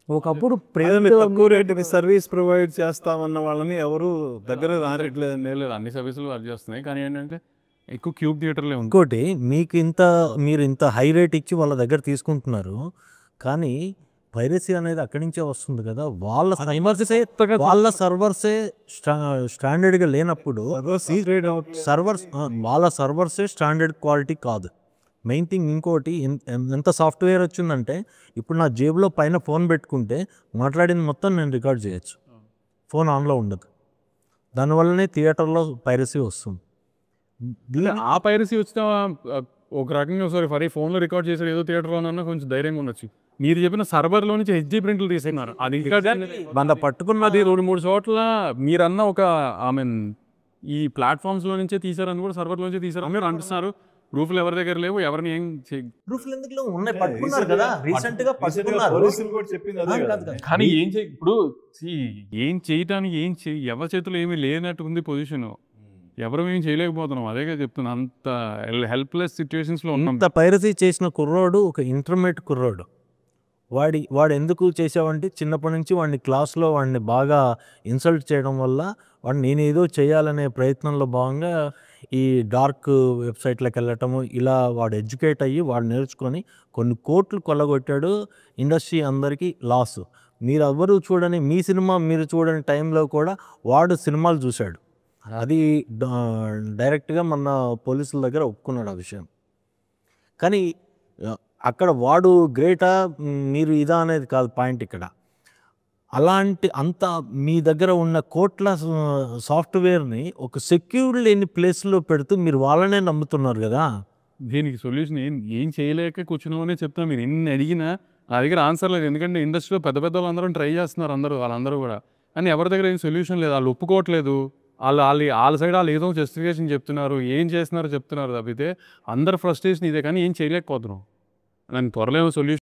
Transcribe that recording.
ఒకప్పుడు తక్కువ రేటుకి సర్వీస్ ప్రొవైడ్ చేస్తామన్న వాళ్ళని ఎవరు దగ్గర రానట్లేదు. లేదు, అన్ని సర్వీసులు వర్క్ చేస్తున్నాయి, కానీ ఏంటంటే ఎక్కువ క్యూబ్ థియేటర్లే ఉంది. ఇంకోటి మీరు ఇంత హై రేట్ ఇచ్చి వాళ్ళ దగ్గర తీసుకుంటున్నారు, కానీ పైరసీ అనేది అక్కడి నుంచే వస్తుంది కదా. వాళ్ళ సర్వర్సే స్టాండర్డ్గా లేనప్పుడు వాళ్ళ సర్వర్సే స్టాండర్డ్ క్వాలిటీ కాదు. మెయిన్ థింగ్ ఇంకోటి, ఎంత సాఫ్ట్వేర్ వచ్చిందంటే ఇప్పుడు నా జేబులో పైన ఫోన్ పెట్టుకుంటే మాట్లాడింది మొత్తం నేను రికార్డ్ చేయొచ్చు, ఫోన్ ఆన్లో ఉండదు. దానివల్లనే థియేటర్లో పైరసీ వస్తుంది. ఆ పైరసీ వచ్చిన ఒక రకంగా ఫరీ ఫోన్లో రికార్డ్ చేసాడు ఏదో థియేటర్లోనన్నా కొంచెం ధైర్యంగా ఉండొచ్చు. మీరు చెప్పిన సర్వర్లో నుంచి హెచ్డీ ప్రింట్లు తీసేస్తున్నారు, అది మన పట్టుకున్నది 2-3 చోట్ల. మీరన్న ఈ ప్లాట్ఫామ్స్లో నుంచే తీసారని కూడా సర్వర్లో నుంచే తీసారు మీరు అంటున్నారు. ప్రూఫ్లు ఎవరి దగ్గర లేవు, ఎవరిని ఏం కానీ ఇప్పుడు ఏం చేయటానికి ఎవరి చేతులు ఏమీ లేనట్టు ఉంది పొజిషన్. ఎవరు ఏం చేయలేకపోతున్నాం, అదేగా చెప్తున్నా. అంత హెల్ప్లెస్ సిచ్యువేషన్స్లో ఉన్నాం. అంత పైరసీ చేసిన కుర్రోడు ఒక ఇంటర్మీడియట్ కుర్రోడు. వాడు ఎందుకు చేసావంటే చిన్నప్పటి నుంచి వాడిని క్లాస్లో వాడిని బాగా ఇన్సల్ట్ చేయడం వల్ల నేను ఏదో చేయాలనే ప్రయత్నంలో భాగంగా ఈ డార్క్ వెబ్సైట్లకు వెళ్ళటము, ఇలా వాడు ఎడ్యుకేట్ అయ్యి వాడు నేర్చుకొని కొన్ని కోట్లు కొల్లగొట్టాడు. ఇండస్ట్రీ అందరికీ లాస్. మీరు ఎవరు చూడని మీ సినిమా మీరు చూడని టైంలో కూడా వాడు సినిమాలు చూశాడు. అది డైరెక్ట్గా మన పోలీసుల దగ్గర ఒప్పుకున్నాడు ఆ విషయం. కానీ అక్కడ వాడు గ్రేటా మీరు ఇదా అనేది కాదు పాయింట్ ఇక్కడ. అంత మీ దగ్గర ఉన్న కోట్ల సాఫ్ట్వేర్ని ఒక సెక్యూర్ లేని ప్లేస్లో పెడుతూ మీరు వాళ్ళనే నమ్ముతున్నారు కదా. దీనికి సొల్యూషన్ ఏం చేయలేక కూర్చున్నామనే చెప్తాను. మీరు ఎన్ని అడిగినా నా దగ్గర ఆన్సర్ లేదు, ఎందుకంటే ఇండస్ట్రీలో పెద్ద వాళ్ళందరూ ట్రై చేస్తున్నారు, వాళ్ళందరూ కూడా. కానీ ఎవరి దగ్గర ఏం సొల్యూషన్ లేదు, వాళ్ళు ఒప్పుకోవట్లేదు. వాళ్ళ సైడ్ వాళ్ళు ఏదో జస్టిఫికేషన్ చెప్తున్నారు, ఏం చేస్తున్నారో చెప్తున్నారు తప్పితే అందరు ఫ్రస్ట్రేషన్ ఇదే, కానీ ఏం చేయలేకపోతున్నాం. దానికి త్వరలో సొల్యూషన్